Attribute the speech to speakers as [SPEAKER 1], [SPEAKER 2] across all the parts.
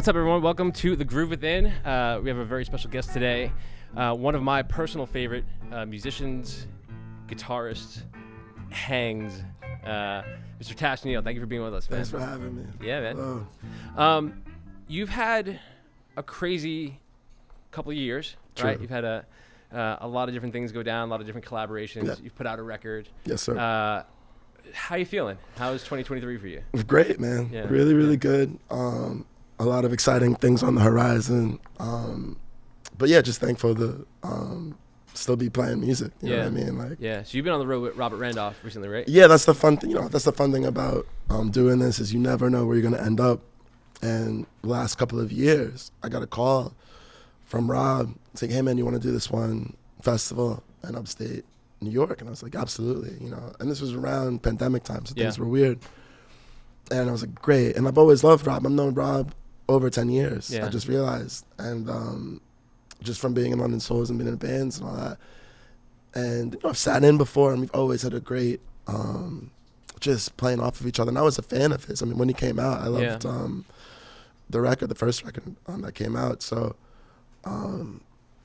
[SPEAKER 1] What's up, everyone? Welcome to The Groove Within. We have a very special guest today. One of my personal favorite musicians, guitarist, hangs, Mr. Tash Neal. Thank you for being with us, man.
[SPEAKER 2] Thanks for having me.
[SPEAKER 1] Yeah, man.
[SPEAKER 2] Hello.
[SPEAKER 1] You've had a crazy couple of years,
[SPEAKER 2] True.
[SPEAKER 1] right? You've had a lot of different things go down, a lot of different collaborations.
[SPEAKER 2] Yeah.
[SPEAKER 1] You've put out a record.
[SPEAKER 2] Yes, sir.
[SPEAKER 1] How you feeling? How's 2023 for you?
[SPEAKER 2] Great, man.
[SPEAKER 1] Yeah.
[SPEAKER 2] Really good. A lot of exciting things on the horizon. But yeah, just thankful to still be playing music. You know what I mean? Like,
[SPEAKER 1] yeah. So you've been on the road with Robert Randolph recently, right?
[SPEAKER 2] yeah, that's the fun thing. You know, that's the fun thing about doing this is you never know where you're gonna end up. And the last couple of years, I got a call from Rob saying, "Hey, man, you want to do this one festival in upstate New York?" And I was like, "Absolutely," you know. And this was around pandemic time, so things were weird. And I was like, "Great." And I've always loved Rob. I've known Rob over 10 years.
[SPEAKER 1] Yeah.
[SPEAKER 2] I just realized, and just from being in London Souls and being in bands and all that. And you know, I've sat in before, and we've always had a great, just playing off of each other. And I was a fan of his. I mean, when he came out, I loved the record, the first record that came out. So I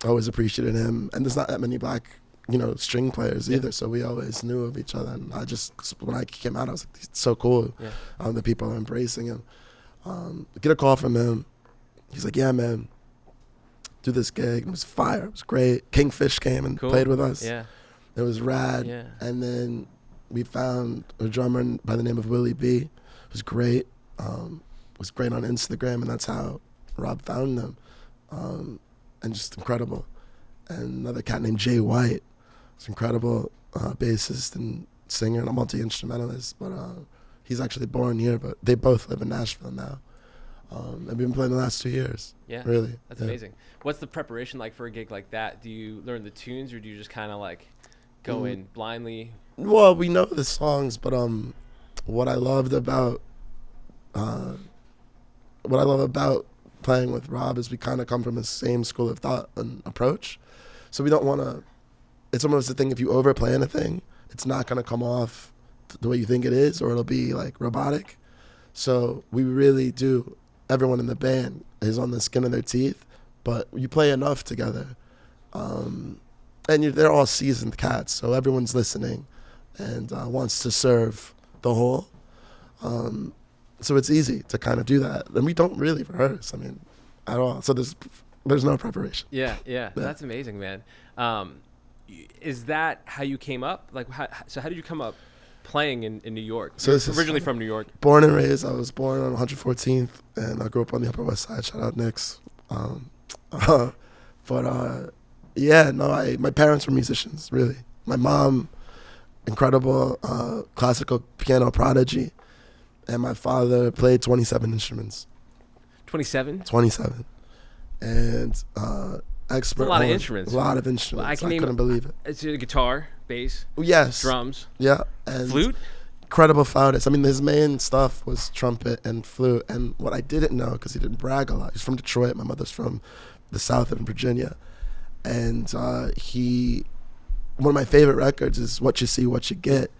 [SPEAKER 2] always appreciated him. And there's not that many black, string players either. So we always knew of each other. And I just, when I came out, I was like, it's so cool that people are embracing him. Get a call from him. He's like, "Yeah, man, do this gig." It was fire. It was great. Kingfish came and played with us.
[SPEAKER 1] Yeah.
[SPEAKER 2] It was rad.
[SPEAKER 1] Yeah.
[SPEAKER 2] And then we found a drummer by the name of Willie B. It was great. Was great on Instagram, and that's how Rob found them. And just incredible. And another cat named Jay White was incredible, bassist and singer and a multi-instrumentalist. But he's actually born here, but they both live in Nashville now. And we've been playing the last 2 years.
[SPEAKER 1] Yeah.
[SPEAKER 2] Really.
[SPEAKER 1] That's amazing. What's the preparation like for a gig like that? Do you learn the tunes, or do you just kind of like go in blindly?
[SPEAKER 2] Well, we know the songs, but what I loved about playing with Rob is we kind of come from the same school of thought and approach. So we don't want to, it's almost the thing, if you overplay anything, it's not going to come off the way you think it is, or it'll be like robotic. So we really do, everyone in the band is on the skin of their teeth, but you play enough together. And they're all seasoned cats, so everyone's listening and wants to serve the whole. So it's easy to kind of do that. And we don't really rehearse, at all. So there's no preparation.
[SPEAKER 1] Yeah. That's amazing, man. Is that how you came up? Like, how did you come up playing in New York? So this is originally from New York.
[SPEAKER 2] Born and raised. I was born on 114th, and I grew up on the Upper West Side. Shout out Knicks. My parents were musicians, really. My mom, incredible classical piano prodigy, and my father played 27 instruments.
[SPEAKER 1] 27?
[SPEAKER 2] 27. And expert.
[SPEAKER 1] That's a lot of instruments.
[SPEAKER 2] A lot of instruments.
[SPEAKER 1] Well,
[SPEAKER 2] I couldn't believe it.
[SPEAKER 1] It's a guitar, bass,
[SPEAKER 2] yes,
[SPEAKER 1] drums.
[SPEAKER 2] Yeah. And
[SPEAKER 1] flute?
[SPEAKER 2] Incredible flautist. His main stuff was trumpet and flute. And what I didn't know, because he didn't brag a lot, he's from Detroit. My mother's from the South in Virginia. And one of my favorite records is What You See, What You Get.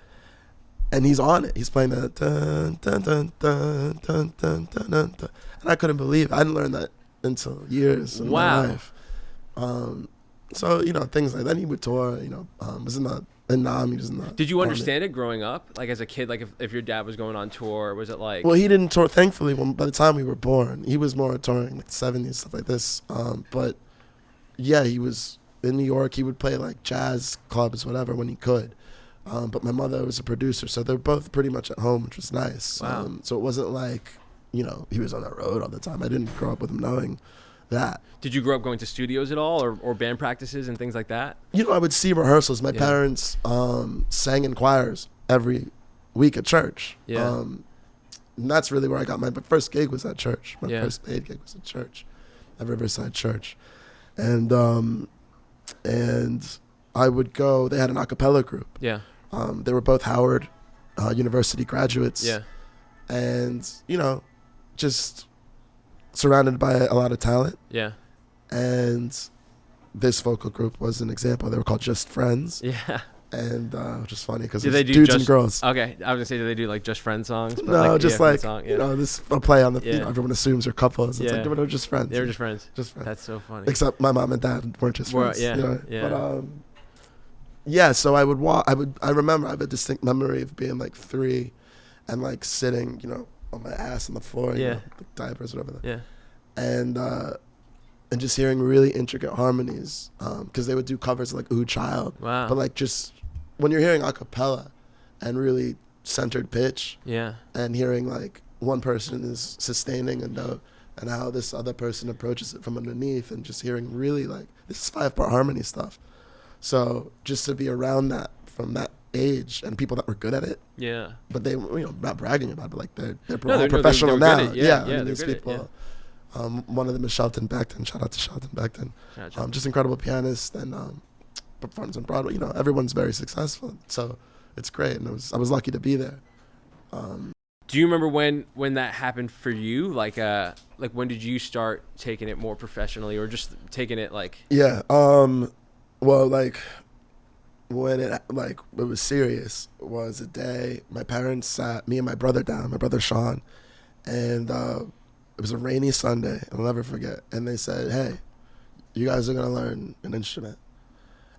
[SPEAKER 2] And he's on it. He's playing the dun, dun, dun, dun, dun, dun, dun, dun, dun. And I couldn't believe it. I didn't learn that until years in my life. So, things like that. He would tour, was in Nam, he was in the...
[SPEAKER 1] Did you understand it growing up? Like, as a kid, like, if your dad was going on tour, was it like...
[SPEAKER 2] Well, he didn't tour, thankfully, by the time we were born. He was more touring, like, the 70s, stuff like this. But, yeah, he was in New York. He would play, like, jazz clubs, whatever, when he could. But my mother was a producer, so they're both pretty much at home, which was nice.
[SPEAKER 1] Wow.
[SPEAKER 2] So it wasn't like, he was on the road all the time. I didn't grow up with him knowing that.
[SPEAKER 1] Did you grow up going to studios at all, or band practices and things like that?
[SPEAKER 2] I would see rehearsals. My parents sang in choirs every week at church.
[SPEAKER 1] Yeah.
[SPEAKER 2] And that's really where I got my first gig was at church. My first paid gig was at church, at Riverside Church. And I would go, they had an a cappella group.
[SPEAKER 1] Yeah.
[SPEAKER 2] They were both Howard University graduates.
[SPEAKER 1] Yeah.
[SPEAKER 2] And, just surrounded by a lot of talent.
[SPEAKER 1] Yeah.
[SPEAKER 2] And this vocal group was an example. They were called Just Friends.
[SPEAKER 1] Yeah.
[SPEAKER 2] and which is funny because
[SPEAKER 1] Do
[SPEAKER 2] it's
[SPEAKER 1] they do
[SPEAKER 2] dudes
[SPEAKER 1] just,
[SPEAKER 2] and girls.
[SPEAKER 1] Okay, I was gonna say, do they do like just friend songs? But
[SPEAKER 2] No,
[SPEAKER 1] like,
[SPEAKER 2] just
[SPEAKER 1] yeah,
[SPEAKER 2] like
[SPEAKER 1] song, yeah.
[SPEAKER 2] you know, this a play on the
[SPEAKER 1] Yeah.
[SPEAKER 2] you know, everyone assumes they're couples. It's
[SPEAKER 1] Yeah.
[SPEAKER 2] like they were just friends.
[SPEAKER 1] They were just friends.
[SPEAKER 2] Just friends.
[SPEAKER 1] That's so funny.
[SPEAKER 2] Except my mom and dad weren't just
[SPEAKER 1] Well,
[SPEAKER 2] friends.
[SPEAKER 1] yeah,
[SPEAKER 2] you know?
[SPEAKER 1] yeah.
[SPEAKER 2] But yeah. So I would walk. I remember I have a distinct memory of being like 3, and like sitting, you know, on my ass on the floor. You
[SPEAKER 1] Yeah.
[SPEAKER 2] know, like diapers, whatever.
[SPEAKER 1] Yeah.
[SPEAKER 2] And just hearing really intricate harmonies, because they would do covers of like Ooh Child.
[SPEAKER 1] Wow.
[SPEAKER 2] But like just when you're hearing a cappella and really centered pitch,
[SPEAKER 1] Yeah.
[SPEAKER 2] and hearing like one person is sustaining a note and how this other person approaches it from underneath, and just hearing really like this is 5-part harmony stuff. So just to be around that from that age and people that were good at it,
[SPEAKER 1] Yeah.
[SPEAKER 2] but they, you know, not bragging about it, but like they're
[SPEAKER 1] No,
[SPEAKER 2] all
[SPEAKER 1] they're
[SPEAKER 2] professional
[SPEAKER 1] good
[SPEAKER 2] now.
[SPEAKER 1] at it. Yeah,
[SPEAKER 2] I
[SPEAKER 1] yeah,
[SPEAKER 2] mean, these
[SPEAKER 1] they're good at it,
[SPEAKER 2] people. One of them is Shelton Beckton. Shout out to Shelton Beckton.
[SPEAKER 1] Gotcha.
[SPEAKER 2] Just incredible pianist, and performs on Broadway. You know, everyone's very successful, so it's great. And I was lucky to be there.
[SPEAKER 1] Do you remember when that happened for you? Like when did you start taking it more professionally, or just taking it like?
[SPEAKER 2] Yeah. Well, like when it was serious was a day my parents sat me and my brother down, my brother Sean, and it was a rainy Sunday. I'll never forget. And they said, "Hey, you guys are gonna learn an instrument."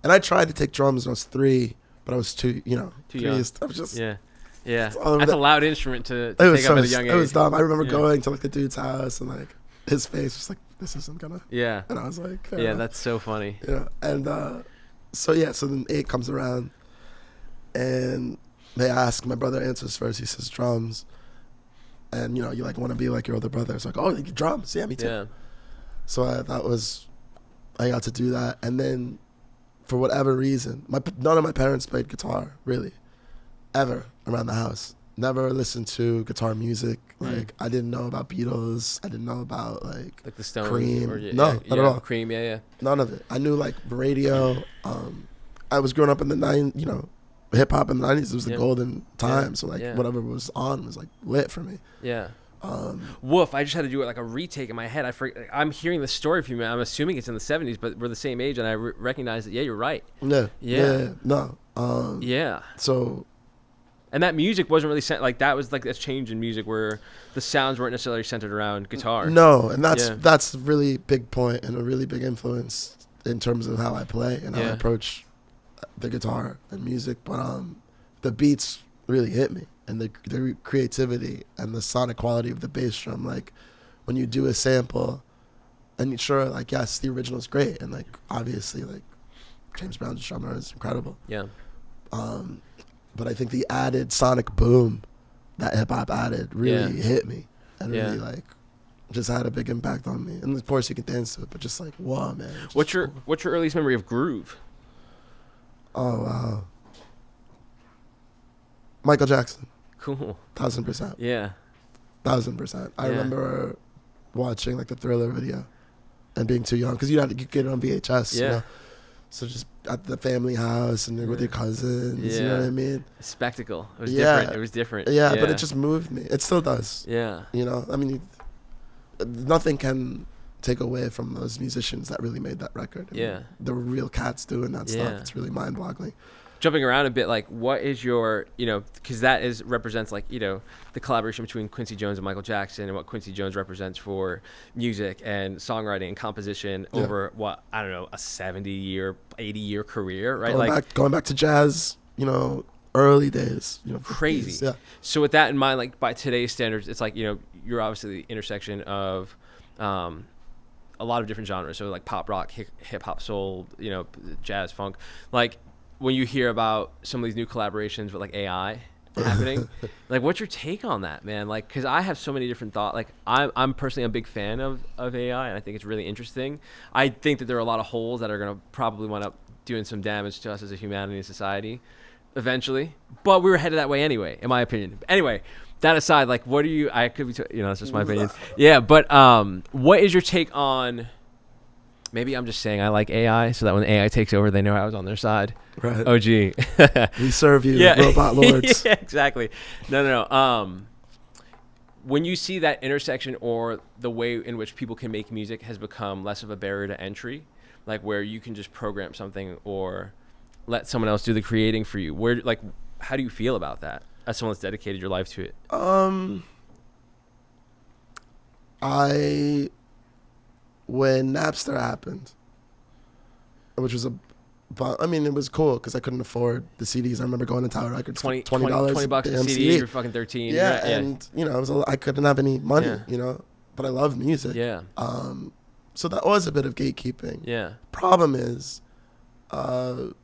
[SPEAKER 2] And I tried to take drums when I was 3, but I was too young. I was just
[SPEAKER 1] Yeah. Yeah.
[SPEAKER 2] all over
[SPEAKER 1] That's
[SPEAKER 2] that.
[SPEAKER 1] a loud instrument to
[SPEAKER 2] It was
[SPEAKER 1] take up at a young age.
[SPEAKER 2] It was dumb. I remember
[SPEAKER 1] Yeah.
[SPEAKER 2] going to like the dude's house, and like his face was like, "This isn't gonna."
[SPEAKER 1] Yeah.
[SPEAKER 2] And I was like, "Fair
[SPEAKER 1] Yeah,
[SPEAKER 2] enough."
[SPEAKER 1] that's so funny.
[SPEAKER 2] You know, and so then 8 comes around, and they ask, my brother answers first. He says drums, and you know, you like want to be like your older brother. It's like, oh, you drums, yeah, me too.
[SPEAKER 1] Yeah.
[SPEAKER 2] So I got to do that, and then for whatever reason, none of my parents played guitar really, ever around the house. Never listened to guitar music. Like I didn't know about Beatles. I didn't know about like
[SPEAKER 1] Like the Stones.
[SPEAKER 2] Cream.
[SPEAKER 1] Or, yeah,
[SPEAKER 2] No,
[SPEAKER 1] yeah,
[SPEAKER 2] not at
[SPEAKER 1] yeah,
[SPEAKER 2] all.
[SPEAKER 1] Cream. Yeah. Yeah.
[SPEAKER 2] None of it. I knew like radio. I was growing up in the hip hop in the 90s. It was the
[SPEAKER 1] Yeah.
[SPEAKER 2] golden time.
[SPEAKER 1] Yeah.
[SPEAKER 2] So like
[SPEAKER 1] Yeah.
[SPEAKER 2] whatever was on was like lit for me.
[SPEAKER 1] Yeah. Woof! I just had to do it like a retake in my head. I'm hearing the story from you. I'm assuming it's in the 70s, but we're the same age, and I recognize that. Yeah, you're right.
[SPEAKER 2] Yeah.
[SPEAKER 1] Yeah.
[SPEAKER 2] No.
[SPEAKER 1] Yeah.
[SPEAKER 2] So
[SPEAKER 1] And that music wasn't really like that. Was like this change in music where the sounds weren't necessarily centered around guitar.
[SPEAKER 2] no, and
[SPEAKER 1] Yeah.
[SPEAKER 2] that's a really big point and a really big influence in terms of how I play and how I
[SPEAKER 1] Yeah.
[SPEAKER 2] approach the guitar and music. But the beats really hit me, and the creativity and the sonic quality of the bass drum. Like when you do a sample, and sure, like yes, the original is great, and like obviously like James Brown's drummer is incredible.
[SPEAKER 1] Yeah.
[SPEAKER 2] But I think the added sonic boom that hip hop added really hit me, and
[SPEAKER 1] Yeah.
[SPEAKER 2] really like just had a big impact on me. And of course you can dance to it, but just like wow, man. just
[SPEAKER 1] What's your
[SPEAKER 2] cool.
[SPEAKER 1] earliest memory of groove?
[SPEAKER 2] Oh wow. Michael Jackson,
[SPEAKER 1] Cool.
[SPEAKER 2] 1000%,
[SPEAKER 1] Yeah.
[SPEAKER 2] 1000%. I
[SPEAKER 1] Yeah.
[SPEAKER 2] remember watching like the Thriller video, and being too young because you get it on VHS.
[SPEAKER 1] Yeah.
[SPEAKER 2] You know? So just at the family house and with your cousins, you know what I mean?
[SPEAKER 1] Spectacle. It was
[SPEAKER 2] Yeah.
[SPEAKER 1] different. It was different.
[SPEAKER 2] Yeah, but it just moved me. It still does.
[SPEAKER 1] Yeah.
[SPEAKER 2] You know, I mean, nothing can take away from those musicians that really made that record. I mean,
[SPEAKER 1] Yeah.
[SPEAKER 2] there were real cats doing that
[SPEAKER 1] Yeah.
[SPEAKER 2] stuff. It's really mind-boggling.
[SPEAKER 1] Jumping around a bit, like what is your, because that represents like, the collaboration between Quincy Jones and Michael Jackson, and what Quincy Jones represents for music and songwriting and composition over what, I don't know, a 70-year, 80-year career, right?
[SPEAKER 2] Going back to jazz, early days,
[SPEAKER 1] Crazy.
[SPEAKER 2] 50s, yeah.
[SPEAKER 1] So with that in mind, like by today's standards, it's like, you're obviously the intersection of a lot of different genres. So like pop, rock, hip hop, soul, jazz, funk. Like when you hear about some of these new collaborations with like AI happening, like what's your take on that, man? Like, cause I have so many different thoughts. Like I'm personally a big fan of AI, and I think it's really interesting. I think that there are a lot of holes that are going to probably wind up doing some damage to us as a humanity and society eventually, but we were headed that way anyway, in my opinion. Anyway, that aside, like what do you, I could be, that's just my opinion. Yeah. But what is your take on, maybe I'm just saying I like AI so that when AI takes over, they know I was on their side.
[SPEAKER 2] Right.
[SPEAKER 1] Oh, gee.
[SPEAKER 2] We serve you,
[SPEAKER 1] Yeah.
[SPEAKER 2] robot lords.
[SPEAKER 1] Yeah, exactly. No. When you see that intersection, or the way in which people can make music has become less of a barrier to entry, like where you can just program something, or let someone else do the creating for you? Where, like, how do you feel about that as someone that's dedicated your life to it?
[SPEAKER 2] When Napster happened, which was it was cool because I couldn't afford the CDs. I remember going to Tower Records for $20
[SPEAKER 1] a CD. You're fucking 13.
[SPEAKER 2] Yeah, and I couldn't have any money. But I love music.
[SPEAKER 1] Yeah.
[SPEAKER 2] So that was a bit of gatekeeping.
[SPEAKER 1] Yeah.
[SPEAKER 2] Problem is, the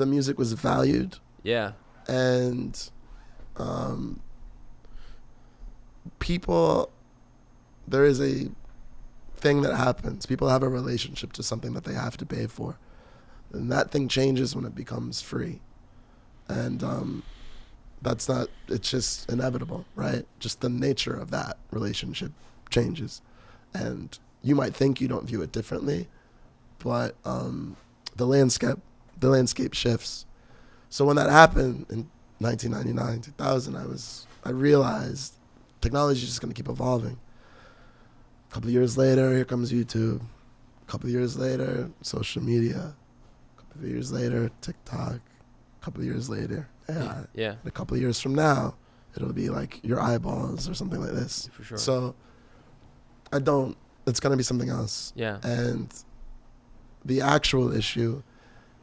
[SPEAKER 2] music was valued.
[SPEAKER 1] Yeah.
[SPEAKER 2] And people, there is a thing that happens. People have a relationship to something that they have to pay for. And that thing changes when it becomes free. And it's just inevitable, right? Just the nature of that relationship changes. And you might think you don't view it differently, but the landscape shifts. So when that happened in 1999, 2000, I realized technology is just going to keep evolving. A couple of years later, here comes YouTube. A couple of years later, social media. A couple of years later, TikTok. A couple of years later, AI.
[SPEAKER 1] Yeah.
[SPEAKER 2] A couple of years from now, it'll be like your eyeballs or something like this.
[SPEAKER 1] For sure.
[SPEAKER 2] So it's going to be something else.
[SPEAKER 1] Yeah.
[SPEAKER 2] And the actual issue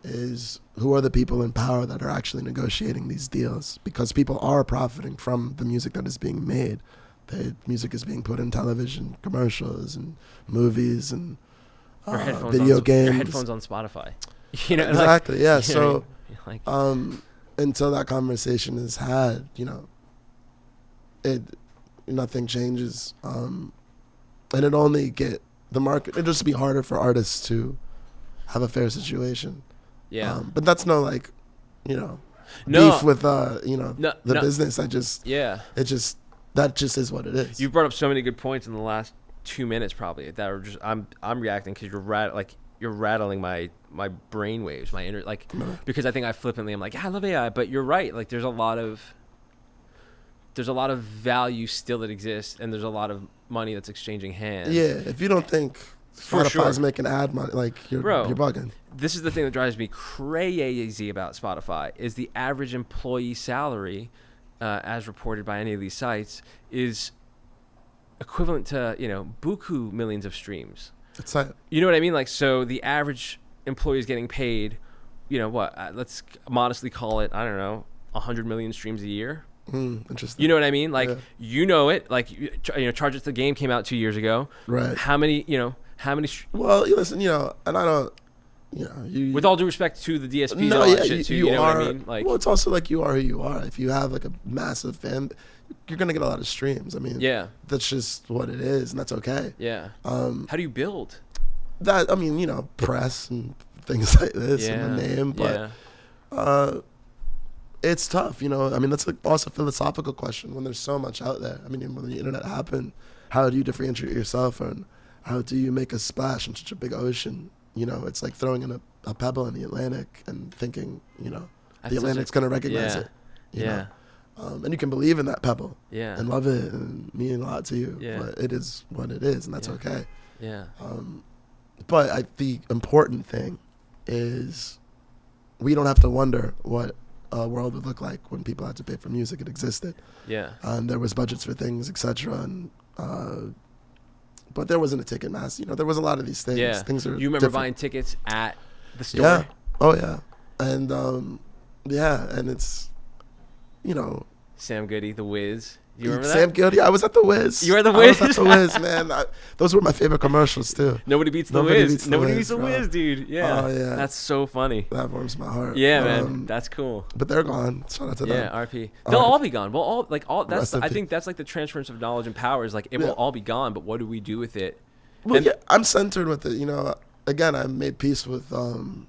[SPEAKER 2] is, who are the people in power that are actually negotiating these deals? Because people are profiting from the music that is being made. The music is being put in television commercials and movies and video games.
[SPEAKER 1] Your headphones on Spotify.
[SPEAKER 2] Exactly.
[SPEAKER 1] Like,
[SPEAKER 2] yeah. So until that conversation is had, nothing changes. And it only the market. It'll just be harder for artists to have a fair situation.
[SPEAKER 1] Yeah.
[SPEAKER 2] But that's no beef with the business. That just is what it is.
[SPEAKER 1] You brought up so many good points in the last 2 minutes, probably, that are just I'm reacting because you're rattling my brain waves, my inner, because I think I flippantly I'm like, yeah, I love AI, but you're right. Like there's a lot of value still that exists, and there's a lot of money that's exchanging hands.
[SPEAKER 2] Yeah, if you don't think Spotify's making ad money, you're bugging.
[SPEAKER 1] This is the thing that drives me crazy about Spotify is the average employee salary, as reported by any of these sites, is equivalent to buku millions of streams.
[SPEAKER 2] That's right.
[SPEAKER 1] You know what I mean? So the average employee is getting paid, let's modestly call it, I don't know, 100 million streams a year.
[SPEAKER 2] Interesting.
[SPEAKER 1] You know what I mean? It. Charge It to the Game came out 2 years ago.
[SPEAKER 2] Right.
[SPEAKER 1] How many?
[SPEAKER 2] Well, listen, and I don't.
[SPEAKER 1] With all due respect to the DSPs and all that shit too, you know what I mean?
[SPEAKER 2] Well, it's also you are who you are. If you have a massive fan, you're gonna get a lot of streams. I mean,
[SPEAKER 1] yeah,
[SPEAKER 2] that's just what it is, and that's okay.
[SPEAKER 1] Yeah. How do you build?
[SPEAKER 2] That press and things like this and the name, but it's tough. That's also a philosophical question when there's so much out there. When the internet happened, how do you differentiate yourself, and how do you make a splash in such a big ocean? It's like throwing in a pebble in the Atlantic and thinking, the Atlantic's going to recognize it. You know? And you can believe in that pebble and love it and mean a lot to you. Yeah. But it is what it is, and that's okay.
[SPEAKER 1] Yeah.
[SPEAKER 2] But the important thing is we don't have to wonder what a world would look like when people had to pay for music. It existed. Yeah. And there was budgets for things, etc. And but there wasn't a ticket mass. There was a lot of these things.
[SPEAKER 1] Yeah.
[SPEAKER 2] Things are
[SPEAKER 1] You remember
[SPEAKER 2] different.
[SPEAKER 1] buying tickets at the store?
[SPEAKER 2] Yeah. Oh, yeah. And, and it's,
[SPEAKER 1] Sam Goody, The Wiz. You remember
[SPEAKER 2] Sam
[SPEAKER 1] that?
[SPEAKER 2] Goody? I was at The Wiz.
[SPEAKER 1] You were at The Wiz?
[SPEAKER 2] I was at The Wiz, man. Those were my favorite commercials, too.
[SPEAKER 1] Nobody beats The Wiz. Nobody beats The Wiz, dude. Yeah.
[SPEAKER 2] Oh, yeah.
[SPEAKER 1] That's so funny.
[SPEAKER 2] That warms my heart.
[SPEAKER 1] Yeah, man. That's cool.
[SPEAKER 2] But they're gone. Shout out to them.
[SPEAKER 1] Yeah, RP. They'll all be gone. I think that's the transference of knowledge and power is it will all be gone, but what do we do with it?
[SPEAKER 2] Well, I'm centered with it. Again, I made peace with the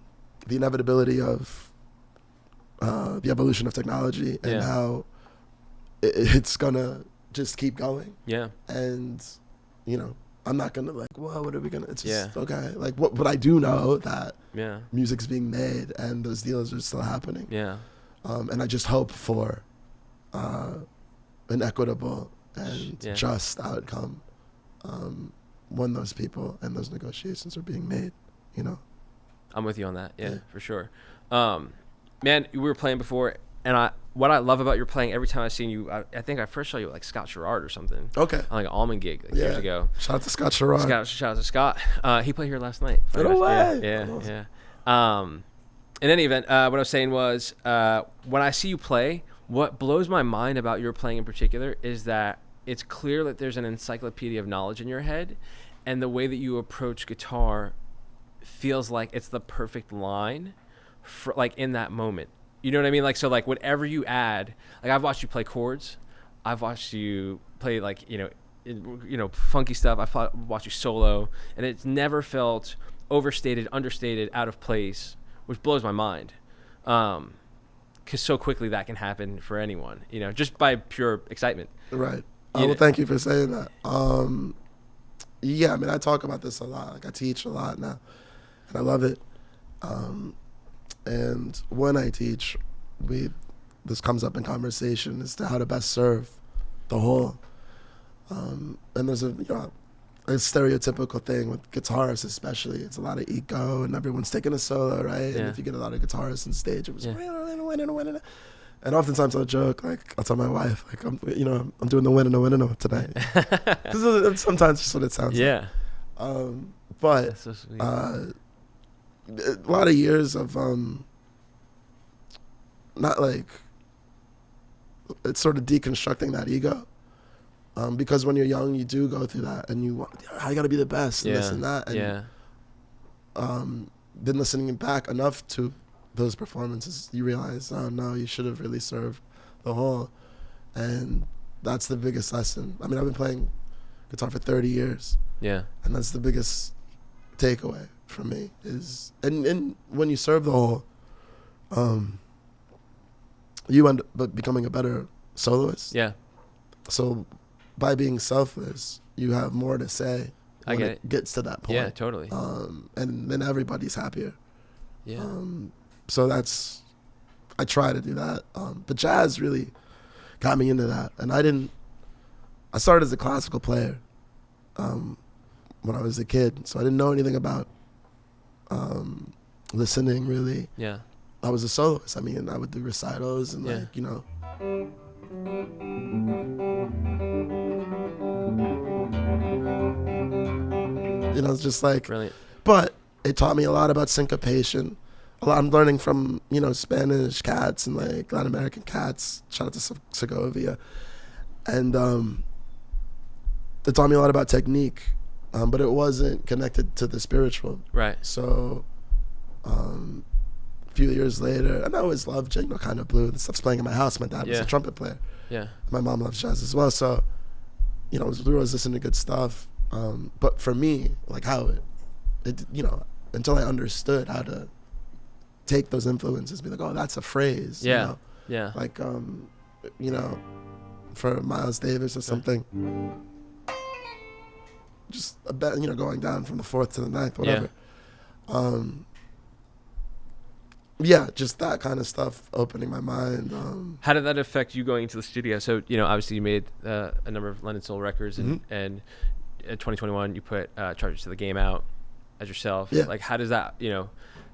[SPEAKER 2] inevitability of the evolution of technology and how it's gonna just keep going. Yeah. And I'm not gonna what are we gonna? It's just okay. But I do know that music's being made and those deals are still happening. Yeah. And I just hope for an equitable and just outcome. When those people and those negotiations are being made,
[SPEAKER 1] I'm with you on that. Yeah, for sure. Man, we were playing before, and what I love about your playing, every time I've seen you, I think I first saw you at like Scott Sherrard or something.
[SPEAKER 2] Okay.
[SPEAKER 1] On like an Almond gig years ago.
[SPEAKER 2] Shout out to Scott Sherrard.
[SPEAKER 1] Shout out to Scott. He played here last night.
[SPEAKER 2] No way.
[SPEAKER 1] Yeah. In any event, what I was saying was, when I see you play, what blows my mind about your playing in particular is that it's clear that there's an encyclopedia of knowledge in your head, and the way that you approach guitar feels like it's the perfect line for like in that moment. You know what I mean? Like, so like whatever you add, like I've watched you play chords, I've watched you play like, funky stuff. I've watched you solo, and it's never felt overstated, understated, out of place, which blows my mind. Because so quickly that can happen for anyone, just by pure excitement.
[SPEAKER 2] Right. Well, thank you for saying that. Yeah, I mean, I talk about this a lot. Like, I teach a lot now, and I love it. And when I teach, this comes up in conversation as to how to best serve the whole. And there's a stereotypical thing with guitarists, especially. It's a lot of ego, and everyone's taking a solo, right? Yeah. And if you get a lot of guitarists on stage, it was and oftentimes I'll joke, like I'll tell my wife, like I'm doing the winning tonight. Because sometimes that's what it sounds like. But that's so sweet. A lot of years of not like it's sort of deconstructing that ego. Because when you're young, you do go through that, and I got to be the best, and this and that. And, been listening back enough to those performances, you realize, oh no, you should have really served the whole. And that's the biggest lesson. I mean, I've been playing guitar for 30 years. Yeah. And that's the biggest takeaway from me is, and when you serve the whole, you end up becoming a better soloist. Yeah. So by being selfless, you have more to say when it gets to that point. Yeah, totally. And then everybody's happier. Yeah. So I try to do that. But jazz really got me into that. And I started as a classical player when I was a kid. So I didn't know anything about listening, really. Yeah. I was a soloist. I mean, I would do recitals and it's just like, brilliant. But it taught me a lot about syncopation. A lot I'm learning from, Spanish cats and like Latin American cats. Shout out to Segovia. And it taught me a lot about technique, but it wasn't connected to the spiritual. Right. So a few years later, and I always loved, kind of blue. The stuff's playing in my house. My dad was a trumpet player. Yeah. My mom loves jazz as well. So, we were always listening to good stuff. But for me, like how it until I understood how to take those influences, be like, oh, that's a phrase. Yeah. Yeah. Like, for Miles Davis or something, just a bit, going down from the 4th to the 9th, whatever. Yeah. Just that kind of stuff, opening my mind.
[SPEAKER 1] How did that affect you going into the studio? So, obviously you made a number of London Soul records, and in 2021 you put Charges to the Game out as yourself. Yeah. Like, how does that,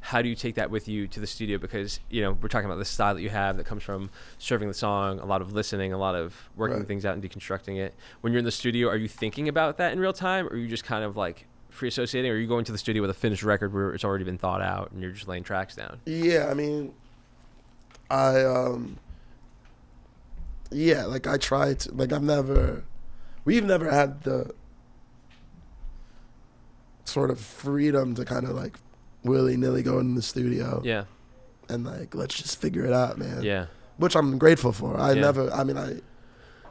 [SPEAKER 1] how do you take that with you to the studio? Because, we're talking about the style that you have that comes from serving the song, a lot of listening, a lot of working things out and deconstructing it. When you're in the studio, are you thinking about that in real time, or are you just kind of like free associating, or are you going to the studio with a finished record where it's already been thought out and you're just laying tracks down?
[SPEAKER 2] Yeah, I mean, like I try to, like we've never had the sort of freedom to kind of like willy-nilly go in the studio. Yeah. And like, let's just figure it out, man. Yeah. Which I'm grateful for. I never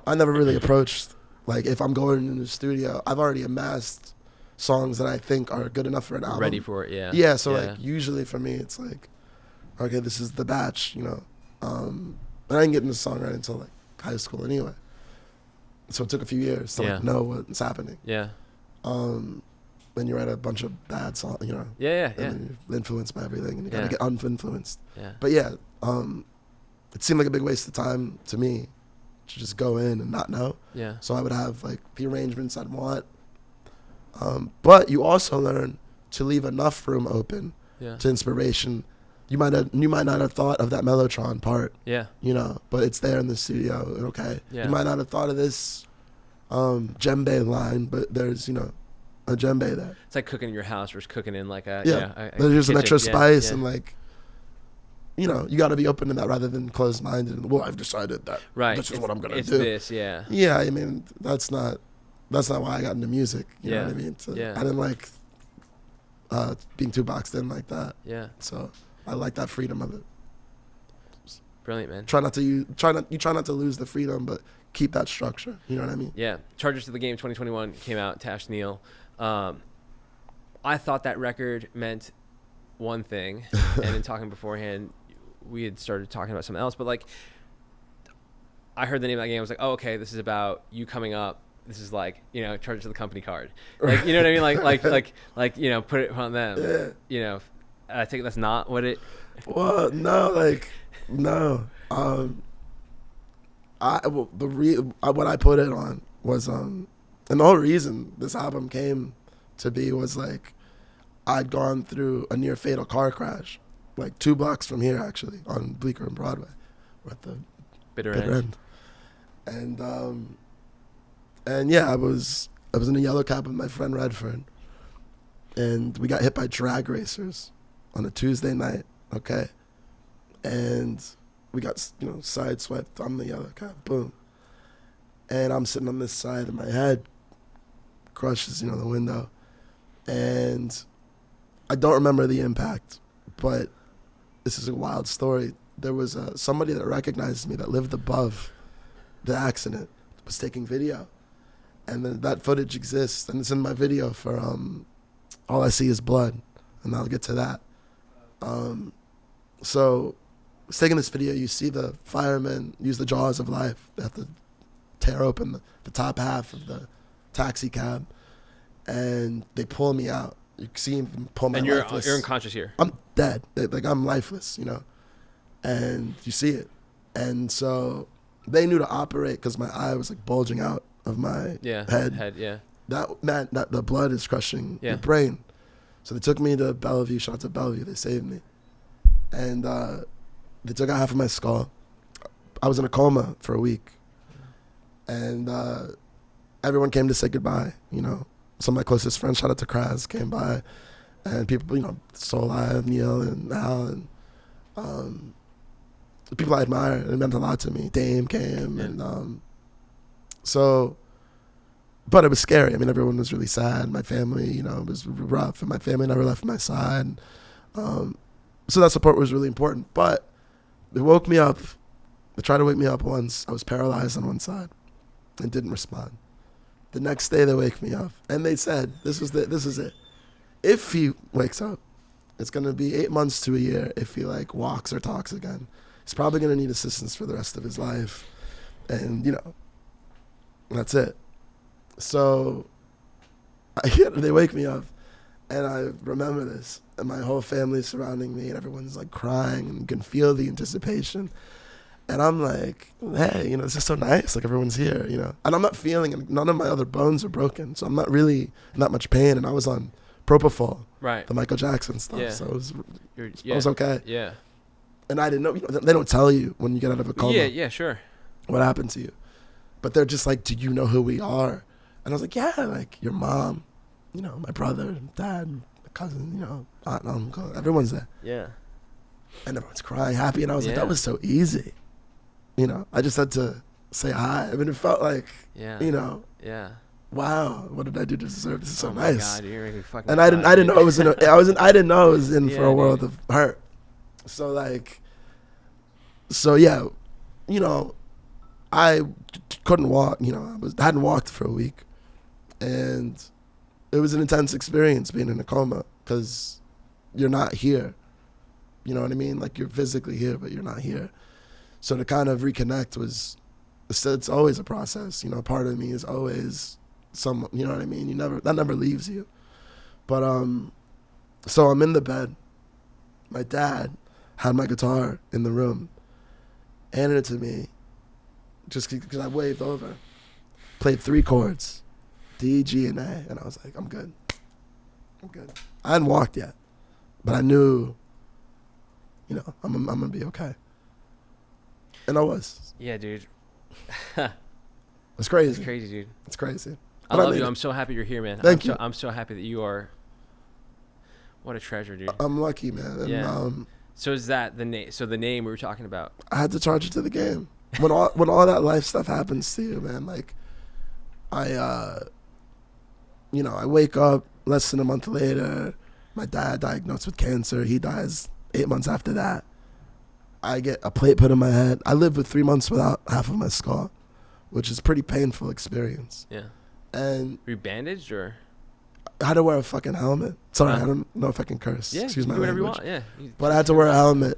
[SPEAKER 2] really approached, like, if I'm going in the studio, I've already amassed songs that I think are good enough for an album.
[SPEAKER 1] Ready for it, yeah.
[SPEAKER 2] Yeah, so like usually for me it's like, okay, this is the batch, and I didn't get into songwriting until like high school anyway. So it took a few years to like know what's happening. Yeah. Then you write a bunch of bad songs, and then you're influenced by everything, and you gotta get uninfluenced. Yeah. But it seemed like a big waste of time to me to just go in and not know. Yeah. So I would have like the arrangements I'd want. But you also learn to leave enough room open to inspiration You might not have thought of that Mellotron part,
[SPEAKER 1] Yeah.
[SPEAKER 2] you know, but it's there in the studio. Okay.
[SPEAKER 1] Yeah.
[SPEAKER 2] You might not have thought of this djembe line, but there's, you know, a djembe there.
[SPEAKER 1] It's like cooking in your house versus cooking in like a
[SPEAKER 2] There's just an extra spice
[SPEAKER 1] yeah.
[SPEAKER 2] and like, you know, you got to be open to that rather than closed-minded. And, well, I've decided that this is what I'm gonna do.
[SPEAKER 1] It's this, yeah.
[SPEAKER 2] Yeah, I mean, that's not why I got into music. You know what I mean? So I didn't like being too boxed in like that.
[SPEAKER 1] Yeah.
[SPEAKER 2] So I like that freedom of it.
[SPEAKER 1] Brilliant, man.
[SPEAKER 2] Try not to lose the freedom, but keep that structure. You know what I mean?
[SPEAKER 1] Yeah. Chargers to the Game 2021 came out. Tash Neal. I thought that record meant one thing, and in talking beforehand, we had started talking about something else. But like, I heard the name of that game. I was like, oh, okay, this is about you coming up. This is like, you know, Chargers to the company card. Like, you know what I mean? Like, you know, put it on them.
[SPEAKER 2] Yeah.
[SPEAKER 1] You know, I think that's not what it.
[SPEAKER 2] Well, no. What I put it on was and the whole reason this album came to be was like I'd gone through a near fatal car crash, like 2 blocks from here actually, on Bleecker and Broadway. We're at the
[SPEAKER 1] bitter end.
[SPEAKER 2] And yeah, I was in a yellow cab with my friend Redford, and we got hit by drag racers on a Tuesday night. Okay, and we got, you know, sideswiped on the yellow cab, boom. And I'm sitting on this side, and my head crushes, you know, the window. And I don't remember the impact, but this is a wild story. There was somebody that recognized me that lived above the accident, was taking video. And then that footage exists, and it's in my video for All I See Is Blood, and I'll get to that. So I was taking this video. You see the firemen use the jaws of life. They have to tear open the top half of the taxi cab, and they pull me out. You see them pull my lifeless.
[SPEAKER 1] You're unconscious here.
[SPEAKER 2] I'm dead. Like, I'm lifeless, you know. And you see it. And so they knew to operate because my eye was like bulging out of my head.
[SPEAKER 1] Yeah.
[SPEAKER 2] That meant that the blood is crushing your
[SPEAKER 1] Yeah.
[SPEAKER 2] brain. So they took me to Bellevue. Shout out to Bellevue. They saved me. And they took out half of my skull. I was in a coma for a week. And everyone came to say goodbye, you know. Some of my closest friends, shout out to Kraz, came by. And people, you know, Soul Live, Neil and Al, and people I admire. It meant a lot to me. Dame came, and so, but it was scary. I mean, everyone was really sad. My family, you know, it was rough, and my family never left my side. So that support was really important. But they woke me up. They tried to wake me up once. I was paralyzed on one side and didn't respond. The next day they wake me up, and they said, this is it. If he wakes up, it's going to be 8 months to a year if he like walks or talks again. He's probably going to need assistance for the rest of his life. And, you know, that's it. So they wake me up, and I remember this, and my whole family's surrounding me, and everyone's like crying, and you can feel the anticipation. And I'm like, hey, you know, this is so nice. Like, everyone's here, you know. And I'm not feeling it. None of my other bones are broken, so I'm not really in that much pain. And I was on propofol,
[SPEAKER 1] right?
[SPEAKER 2] The Michael Jackson stuff.
[SPEAKER 1] Yeah.
[SPEAKER 2] So I was okay.
[SPEAKER 1] Yeah.
[SPEAKER 2] And I didn't know. You know, they don't tell you when you get out of a coma.
[SPEAKER 1] Yeah, sure.
[SPEAKER 2] What happened to you? But they're just like, do you know who we are? And I was like, yeah, like your mom, you know, my brother, dad, my cousin, you know, aunt, uncle, everyone's there.
[SPEAKER 1] Yeah.
[SPEAKER 2] And everyone's crying, happy. And I was like,
[SPEAKER 1] Yeah.
[SPEAKER 2] that was so easy. You know, I just had to say hi. I mean, it felt like, you know, wow, what did I do to deserve this? Is so nice.
[SPEAKER 1] Oh my God, you're making me fucking.
[SPEAKER 2] And I didn't know it was I didn't know it was in for a world of hurt. So like, yeah, you know, I couldn't walk. You know, I hadn't walked for a week, and it was an intense experience being in a coma because you're not here. You know what I mean? Like, you're physically here, but you're not here. So to kind of reconnect it's always a process. You know, part of me is always you know what I mean? That never leaves you. But so I'm in the bed. My dad had my guitar in the room, handed it to me, just because I waved over. Played 3 chords, D, G, and A, and I was like, I'm good. I hadn't walked yet, but I knew you know, I'm gonna be okay. And I was.
[SPEAKER 1] Yeah, dude.
[SPEAKER 2] It's crazy.
[SPEAKER 1] It's crazy, dude.
[SPEAKER 2] It's crazy.
[SPEAKER 1] I
[SPEAKER 2] But
[SPEAKER 1] love
[SPEAKER 2] made
[SPEAKER 1] you.
[SPEAKER 2] it.
[SPEAKER 1] I'm so happy you're here, man.
[SPEAKER 2] Thank you.
[SPEAKER 1] I'm so happy that you are. What a treasure, dude.
[SPEAKER 2] I'm lucky, man. And,
[SPEAKER 1] Yeah. So is that the name? So the name we were talking about.
[SPEAKER 2] I had to charge it to the game. When all that life stuff happens to you, man, like I wake up less than a month later, my dad diagnosed with cancer. He dies 8 months after that. I get a plate put in my head. I lived with 3 months without half of my skull, which is a pretty painful experience.
[SPEAKER 1] Yeah.
[SPEAKER 2] And
[SPEAKER 1] were you bandaged or?
[SPEAKER 2] I had to wear a fucking helmet. Sorry, I don't know if I can curse.
[SPEAKER 1] Yeah,
[SPEAKER 2] Excuse
[SPEAKER 1] you
[SPEAKER 2] my
[SPEAKER 1] do whatever
[SPEAKER 2] language.
[SPEAKER 1] you want. Yeah.
[SPEAKER 2] But I had to wear a helmet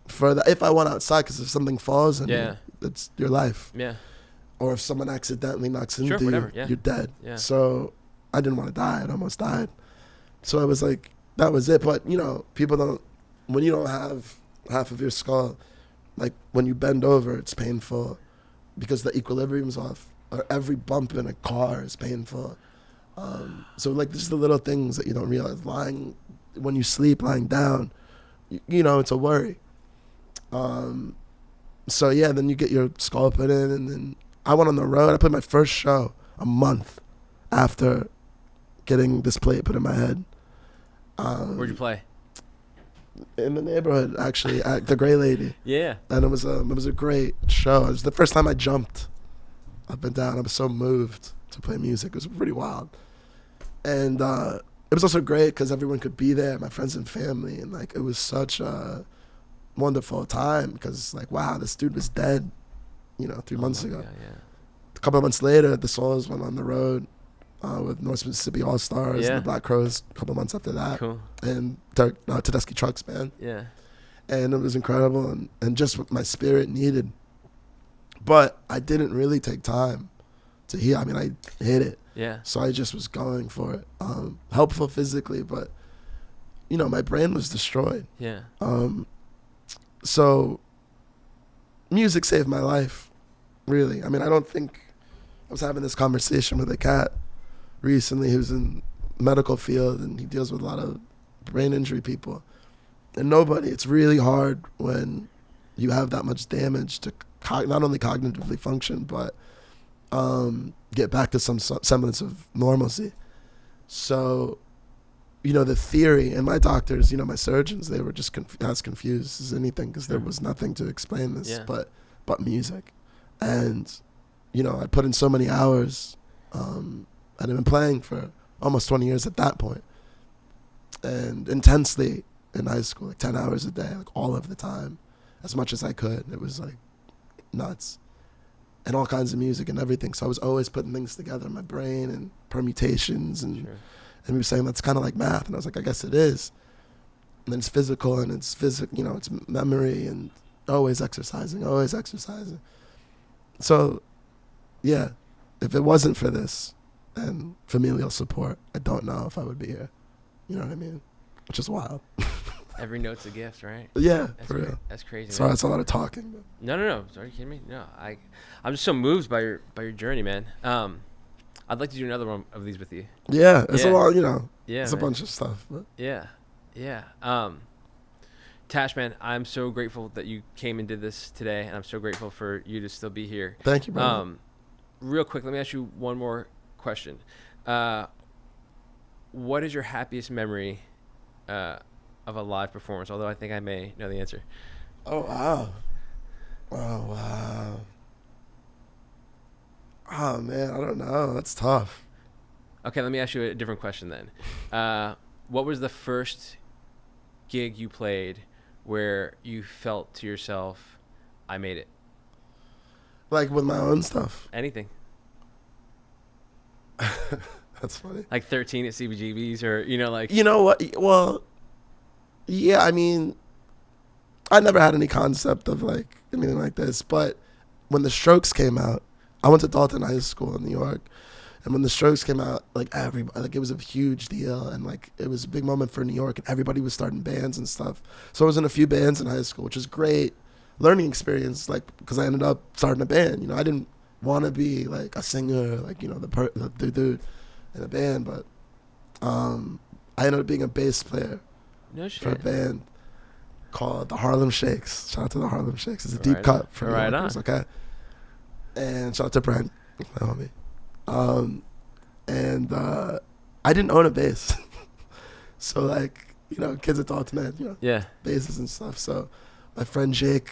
[SPEAKER 2] for if I went outside, because if something falls on you, it's your life.
[SPEAKER 1] Yeah.
[SPEAKER 2] Or if someone accidentally knocks into
[SPEAKER 1] whatever,
[SPEAKER 2] you,
[SPEAKER 1] yeah.
[SPEAKER 2] you're dead.
[SPEAKER 1] Yeah.
[SPEAKER 2] So I didn't want to die. I almost died. So I was like, that was it. But, you know, when you don't have half of your skull, like when you bend over, it's painful because the equilibrium's off. Or every bump in a car is painful. So like just the little things that you don't realize. When you sleep, lying down, you know, it's a worry. So yeah, then you get your skull put in, and then I went on the road. I played my first show a month after getting this plate put in my head.
[SPEAKER 1] Where'd you play?
[SPEAKER 2] In the neighborhood, actually, at the Gray Lady.
[SPEAKER 1] Yeah.
[SPEAKER 2] And it was a great show. It was the first time I jumped up and down. I was so moved to play music. It was pretty wild. And it was also great because everyone could be there, my friends and family. And, like, it was such a wonderful time because, like, wow, this dude was dead, 3 months ago.
[SPEAKER 1] God, yeah.
[SPEAKER 2] A couple of months later, the Souls went on the road with North Mississippi All-Stars and the Black Crowes a couple of months after that.
[SPEAKER 1] Cool.
[SPEAKER 2] And Tedeschi Trucks Band.
[SPEAKER 1] Yeah.
[SPEAKER 2] And it was incredible and just what my spirit needed. But I didn't really take time to heal. I mean, I hit it.
[SPEAKER 1] Yeah.
[SPEAKER 2] So I just was going for it. Helpful physically, but, my brain was destroyed.
[SPEAKER 1] Yeah.
[SPEAKER 2] So music saved my life, really. I mean, I don't think I was having this conversation with a cat recently who's in medical field and he deals with a lot of brain injury people. And it's really hard when you have that much damage to not only cognitively function, but get back to some semblance of normalcy. So, the theory, and my doctors, my surgeons, they were just as confused as anything because there was nothing to explain this but music. And, I put in so many hours. I'd been playing for almost 20 years at that point. And intensely in high school, like 10 hours a day, like all of the time, as much as I could. It was like nuts. And all kinds of music and everything. So I was always putting things together in my brain and permutations. And we were saying that's kind of like math. And I was like, I guess it is. And then it's physical and it's it's memory and always exercising. So, yeah, if it wasn't for this and familial support, I don't know if I would be here. You know what I mean? Which is wild.
[SPEAKER 1] Every note's a gift, right?
[SPEAKER 2] Yeah,
[SPEAKER 1] that's
[SPEAKER 2] for real.
[SPEAKER 1] That's crazy.
[SPEAKER 2] Sorry,
[SPEAKER 1] man.
[SPEAKER 2] that's a lot of talking. But.
[SPEAKER 1] No. Are you kidding me? No, I'm just so moved by your journey, man. I'd like to do another one of these with you.
[SPEAKER 2] Yeah, it's a lot.
[SPEAKER 1] Yeah,
[SPEAKER 2] it's a bunch of stuff. But.
[SPEAKER 1] Yeah. Tash, man, I'm so grateful that you came and did this today, and I'm so grateful for you to still be here.
[SPEAKER 2] Thank you, brother.
[SPEAKER 1] Real quick, let me ask you one more question. What is your happiest memory of a live performance? Although I think I may know the answer.
[SPEAKER 2] Oh, wow. Oh, man, I don't know. That's tough.
[SPEAKER 1] Okay, let me ask you a different question then. What was the first gig you played where you felt to yourself, I made it?
[SPEAKER 2] Like with my own stuff?
[SPEAKER 1] Anything.
[SPEAKER 2] That's funny.
[SPEAKER 1] Like 13 at CBGB's or, like...
[SPEAKER 2] You know what? Well, yeah, I mean, I never had any concept of like anything like this, but when the Strokes came out, I went to Dalton High School in New York, and when the Strokes came out, like everybody, like it was a huge deal, and like it was a big moment for New York, and everybody was starting bands and stuff. So I was in a few bands in high school, which was great learning experience, like because I ended up starting a band. I didn't want to be like a singer, like the dude in a band, but I ended up being a bass player.
[SPEAKER 1] No shit.
[SPEAKER 2] For a band. called the Harlem Shakes. Shout out to the Harlem Shakes. It's a deep
[SPEAKER 1] Right
[SPEAKER 2] cut
[SPEAKER 1] on.
[SPEAKER 2] for
[SPEAKER 1] Right
[SPEAKER 2] New Yorkers,
[SPEAKER 1] on.
[SPEAKER 2] okay? And shout out to Brent, my homie. And I didn't own a bass. So, like, you know, kids at Dalton had, you know,
[SPEAKER 1] Yeah.
[SPEAKER 2] basses and stuff. So my friend Jake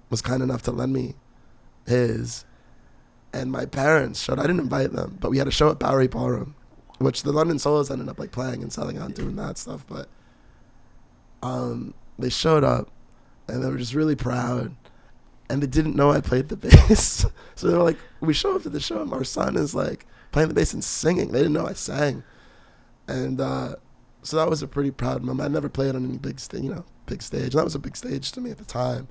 [SPEAKER 2] was kind enough to lend me his. And my parents showed, I didn't invite them, but we had a show at Bowery Ballroom, which the London Souls ended up like playing and selling out and doing that stuff. But they showed up and they were just really proud. And they didn't know I played the bass. So they were like, we show up to the show and our son is like playing the bass and singing. They didn't know I sang. And so that was a pretty proud moment. I never played on any big stage, big stage. That was a big stage to me at the time.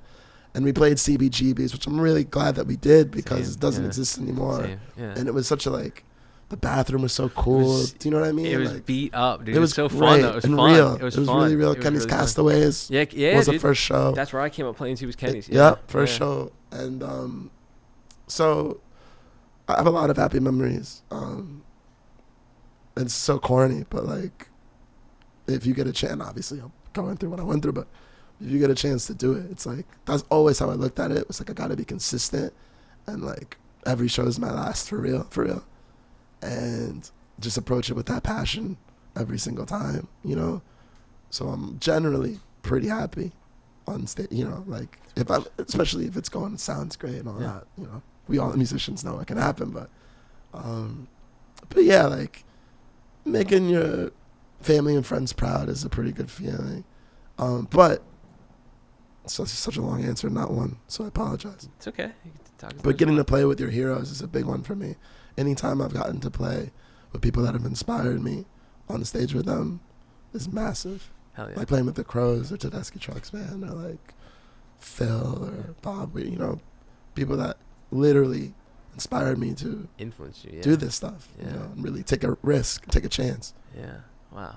[SPEAKER 2] And we played CBGBs, which I'm really glad that we did because it doesn't exist anymore.
[SPEAKER 1] Yeah.
[SPEAKER 2] And it was such a, like, the bathroom was so cool. Do you know what I mean?
[SPEAKER 1] It was
[SPEAKER 2] like,
[SPEAKER 1] beat up, dude.
[SPEAKER 2] it was
[SPEAKER 1] so
[SPEAKER 2] great
[SPEAKER 1] fun, though. It was
[SPEAKER 2] and
[SPEAKER 1] fun.
[SPEAKER 2] real.
[SPEAKER 1] It was
[SPEAKER 2] fun.
[SPEAKER 1] fun.
[SPEAKER 2] Really real.
[SPEAKER 1] It was
[SPEAKER 2] Kenny's
[SPEAKER 1] really fun.
[SPEAKER 2] Castaways
[SPEAKER 1] Yeah,
[SPEAKER 2] was the
[SPEAKER 1] dude.
[SPEAKER 2] first show.
[SPEAKER 1] That's where I came up playing too, was Kenny's.
[SPEAKER 2] First show. And so I have a lot of happy memories. It's so corny, but, like, if you get a chance, obviously I'm going through what I went through, but if you get a chance to do it, it's like, that's always how I looked at it. It was like, I gotta be consistent, and like every show is my last, for real, and just approach it with that passion every single time, you know? So I'm generally pretty happy on stage, you know, like especially if it's going, it sounds great and all that, you know? We all musicians know it can happen, but yeah, like making your family and friends proud is a pretty good feeling. But so it's such a long answer, not one, so I apologize.
[SPEAKER 1] It's okay. You can talk as
[SPEAKER 2] But
[SPEAKER 1] much
[SPEAKER 2] getting
[SPEAKER 1] as
[SPEAKER 2] to play with your heroes is a big one for me. Anytime I've gotten to play with people that have inspired me on the stage with them is massive.
[SPEAKER 1] Hell yeah.
[SPEAKER 2] Like playing with the Crows or Tedeschi Trucks, man, or like Phil or Bob, you know, people that literally inspired me to
[SPEAKER 1] influence you,
[SPEAKER 2] do this stuff, you know, and really take a risk, take a chance.
[SPEAKER 1] Yeah. Wow.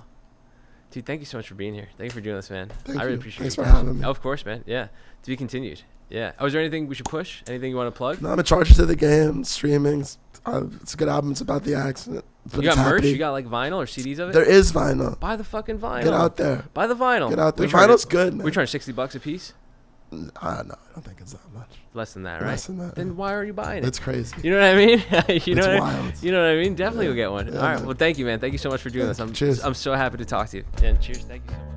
[SPEAKER 1] Dude, thank you so much for being here. Thank you for doing this, man.
[SPEAKER 2] Thank
[SPEAKER 1] I really
[SPEAKER 2] you.
[SPEAKER 1] appreciate
[SPEAKER 2] Thanks
[SPEAKER 1] you.
[SPEAKER 2] for having me.
[SPEAKER 1] Of course, man. Yeah. To be continued. Yeah. Oh, is there anything we should push? Anything you want to plug?
[SPEAKER 2] No, I'm a charger to the game, streaming. It's a good album. It's about the accident. But
[SPEAKER 1] You got
[SPEAKER 2] it's
[SPEAKER 1] merch?
[SPEAKER 2] happy.
[SPEAKER 1] You got like vinyl or CDs of it?
[SPEAKER 2] There is vinyl.
[SPEAKER 1] Buy the fucking vinyl.
[SPEAKER 2] Get out there.
[SPEAKER 1] Buy the vinyl.
[SPEAKER 2] Get out there.
[SPEAKER 1] We charge-
[SPEAKER 2] Vinyl's good, man.
[SPEAKER 1] We charge $60 a piece?
[SPEAKER 2] I don't know. I don't think it's that much.
[SPEAKER 1] Less than that, right?
[SPEAKER 2] Less than that.
[SPEAKER 1] Then why are you buying it?
[SPEAKER 2] It's crazy.
[SPEAKER 1] You know what I mean? You know
[SPEAKER 2] It's
[SPEAKER 1] what
[SPEAKER 2] wild.
[SPEAKER 1] You know what I mean? Definitely
[SPEAKER 2] Yeah.
[SPEAKER 1] will get one.
[SPEAKER 2] Yeah,
[SPEAKER 1] All right.
[SPEAKER 2] man.
[SPEAKER 1] Well, thank you, man. Thank you so much for doing this.
[SPEAKER 2] Cheers.
[SPEAKER 1] I'm so happy to talk to you. Yeah. Cheers. Thank you so much.